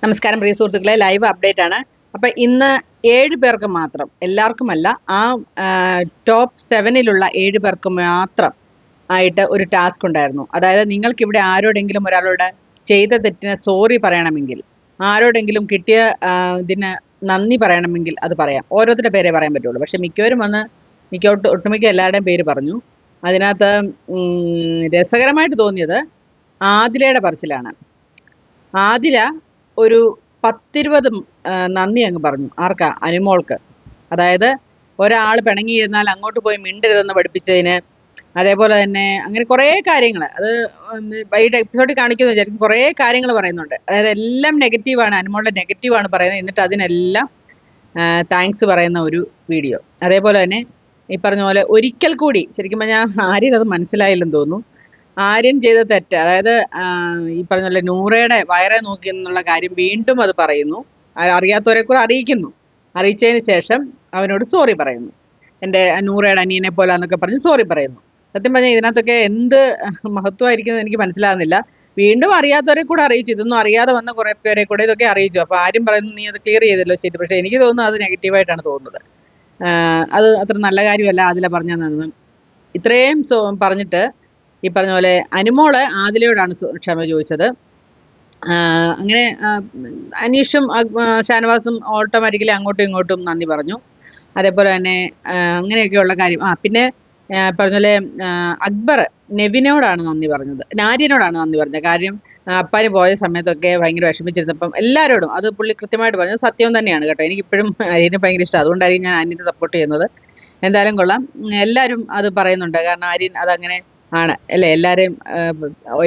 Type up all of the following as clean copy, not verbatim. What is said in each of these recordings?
നമസ്കാരം പ്രിയ സുഹൃത്തുക്കളെ, live update ആണ്. അപ്പം ഇന്ന് 7 പേർക്ക് മാത്രം, എല്ലാവർക്കുമല്ല, ആ ടോപ്പ് 7-ലുള്ള 7 പേർക്ക് മാത്രം ആയിട്ട് ഒരു ടാസ്ക് ഉണ്ടായിരുന്നു. അതായത് നിങ്ങൾക്കിവിടെ ആരോടെങ്കിലും ഒരാളോട് ചെയ്ത തെറ്റിന് സോറി പറയണമെങ്കിൽ, ആരോടെങ്കിലും കിട്ടിയ ഇതിന് നന്ദി പറയണമെങ്കിൽ അത് പറയാം. ഓരോരുത്തരുടെ പേരേ പറയാൻ പറ്റുള്ളൂ. പക്ഷെ മിക്കവരും വന്ന് ഒട്ടുമിക്ക എല്ലാവരുടെയും പേര് പറഞ്ഞു. അതിനകത്ത് രസകരമായിട്ട് തോന്നിയത് ആദിലയുടെ പറച്ചിലാണ്. ആതിര ഒരു 10-20 നന്ദി അങ്ങ് പറഞ്ഞു. ആർക്കാ? അനുമോൾക്ക്. അതായത് ഒരാൾ പിണങ്ങിയിരുന്നാൽ അങ്ങോട്ട് പോയി മിണ്ടരുതെന്ന് പഠിപ്പിച്ചതിന്, അതേപോലെ തന്നെ അങ്ങനെ കുറേ കാര്യങ്ങൾ, അത് ഈ എപ്പിസോഡിൽ കാണിക്കുന്ന വിചാരിക്കും, കുറേ കാര്യങ്ങൾ പറയുന്നുണ്ട്. അതായത് എല്ലാം നെഗറ്റീവാണ്, അനുമോളുടെ നെഗറ്റീവാണ് പറയുന്നത്. എന്നിട്ട് അതിനെല്ലാം താങ്ക്സ് പറയുന്ന ഒരു വീഡിയോ. അതേപോലെ തന്നെ ഈ പറഞ്ഞ പോലെ ഒരിക്കൽ കൂടി, ശരിക്കും പറഞ്ഞാൽ ആര്യൻ അത് മനസ്സിലായില്ലെന്ന് തോന്നുന്നു, ആര്യൻ ചെയ്ത തെറ്റ്, അതായത് ഈ പറഞ്ഞ പോലെ നൂറയുടെ വയറെ നോക്കി എന്നുള്ള കാര്യം വീണ്ടും അത് പറയുന്നു. അറിയാത്തവരെ കൂടെ അറിയിക്കുന്നു. അറിയിച്ചതിന് ശേഷം അവനോട് സോറി പറയുന്നു. എൻ്റെ നൂറയുടെ അനിയനെ പോലെ എന്നൊക്കെ പറഞ്ഞ് സോറി പറയുന്നു. സത്യം പറഞ്ഞാൽ ഇതിനകത്തൊക്കെ എന്ത് മഹത്വമായിരിക്കുന്നത് എനിക്ക് മനസ്സിലാകുന്നില്ല. വീണ്ടും അറിയാത്തവരെ കൂടെ അറിയിച്ചു. ഇതൊന്നും അറിയാതെ വന്ന കുറേ പേരെ കൂടെ ഇതൊക്കെ അറിയിച്ചു. അപ്പോൾ ആരും പറയുന്നു നീ അത് ക്ലിയർ ചെയ്തല്ലോ, ശരി. പക്ഷേ എനിക്ക് തോന്നുന്നു അത് നെഗറ്റീവായിട്ടാണ് തോന്നുന്നത്. അത് അത്ര നല്ല കാര്യമല്ല ആദില പറഞ്ഞതെന്ന്. ഇത്രയും പറഞ്ഞിട്ട് ഈ പറഞ്ഞ പോലെ അനുമോള് ആദിലയോടാണ് ക്ഷമ ചോദിച്ചത്. അങ്ങനെ അനീഷും ഷാനവാസും ഓട്ടോമാറ്റിക്കലി അങ്ങോട്ടും ഇങ്ങോട്ടും നന്ദി പറഞ്ഞു. അതേപോലെ തന്നെ അങ്ങനെയൊക്കെയുള്ള കാര്യം. പിന്നെ പറഞ്ഞ പോലെ അക്ബർ നെവിനോടാണ് നന്ദി പറഞ്ഞത്, ആര്യനോടാണ് നന്ദി പറഞ്ഞത്. കാര്യം അപ്പാന് പോയ സമയത്തൊക്കെ ഭയങ്കര വിഷമിച്ചിരുന്നപ്പം എല്ലാവരോടും, അത് പുള്ളി കൃത്യമായിട്ട് പറഞ്ഞത് സത്യം തന്നെയാണ് കേട്ടോ. എനിക്കിപ്പോഴും ആര്യനെ ഭയങ്കര ഇഷ്ടം, അതുകൊണ്ടായിരിക്കും ഞാൻ ആര്യനെ സപ്പോർട്ട് ചെയ്യുന്നത്. എന്തായാലും കൊള്ളാം. എല്ലാവരും അത് പറയുന്നുണ്ട്. കാരണം ആര്യൻ അതങ്ങനെ ആണ് അല്ലേ, എല്ലാവരെയും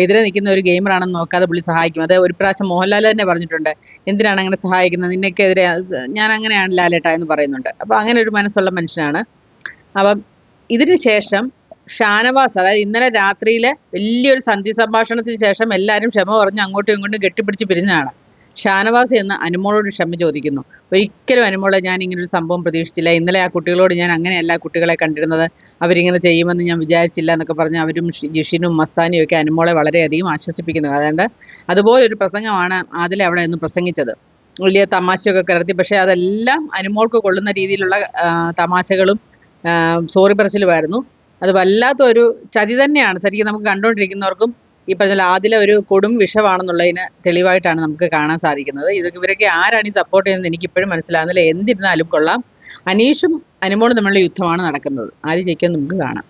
എതിരെ നിൽക്കുന്ന ഒരു ഗെയിമറാണെന്ന് നോക്കാതെ പുള്ളി സഹായിക്കും. അത് ഒരു പ്രാവശ്യം മോഹൻലാൽ തന്നെ പറഞ്ഞിട്ടുണ്ട്, എന്തിനാണ് അങ്ങനെ സഹായിക്കുന്നത്, നിന്നൊക്കെതിരെ ഞാൻ അങ്ങനെയാണ് ലാലേട്ട എന്ന് പറയുന്നുണ്ട്. അപ്പോൾ അങ്ങനെ ഒരു മനസ്സുള്ള മനുഷ്യനാണ്. അപ്പം ഇതിന് ശേഷം ഷാനവാസ്, അതായത് ഇന്നലെ രാത്രിയിലെ വലിയൊരു സന്ധി സംഭാഷണത്തിന് ശേഷം എല്ലാവരും ക്ഷമ പറഞ്ഞ് അങ്ങോട്ടും ഇങ്ങോട്ടും കെട്ടിപ്പിടിച്ച് പിരിഞ്ഞതാണ്. ഷാനവാസ് എന്ന് അനുമോളോട് ക്ഷമ ചോദിക്കുന്നു. ഒരിക്കലും അനുമോളെ ഞാൻ ഇങ്ങനൊരു സംഭവം പ്രതീക്ഷിച്ചില്ല. ഇന്നലെ ആ കുട്ടികളോട് ഞാൻ അങ്ങനെയല്ല കുട്ടികളെ കണ്ടിരുന്നത്, അവരിങ്ങനെ ചെയ്യുമെന്ന് ഞാൻ വിചാരിച്ചില്ല എന്നൊക്കെ പറഞ്ഞ് അവരും ജിഷിനും മസ്താനിയും ഒക്കെ അനുമോളെ വളരെയധികം ആശ്വസിപ്പിക്കുന്നു. അതുകൊണ്ട് അതുപോലൊരു പ്രസംഗമാണ് ആദില അവിടെ നിന്ന് പ്രസംഗിച്ചത്. വലിയ തമാശയൊക്കെ കലർത്തി. പക്ഷേ അതെല്ലാം അനുമോൾക്ക് കൊള്ളുന്ന രീതിയിലുള്ള തമാശകളും സോറി പറച്ചിലുമായിരുന്നു. അത് വല്ലാത്തൊരു ചതി തന്നെയാണ്. ശരിക്കും നമുക്ക് കണ്ടുകൊണ്ടിരിക്കുന്നവർക്കും ഈ പറഞ്ഞ ആദില ഒരു കൊടും വിഷമാണെന്നുള്ളതിന് തെളിവായിട്ടാണ് നമുക്ക് കാണാൻ സാധിക്കുന്നത്. ഇവരൊക്കെ ആരാണ് ഈ സപ്പോർട്ട് ചെയ്യുന്നത് എനിക്കിപ്പോഴും മനസ്സിലാകുന്നില്ല. എന്തിരുന്നാലും കൊള്ളാം, അനീഷും അനുമോളും തമ്മിലുള്ള യുദ്ധമാണ് നടക്കുന്നത്. ആര് ജയിക്കുമെന്ന് നമുക്ക് കാണാം.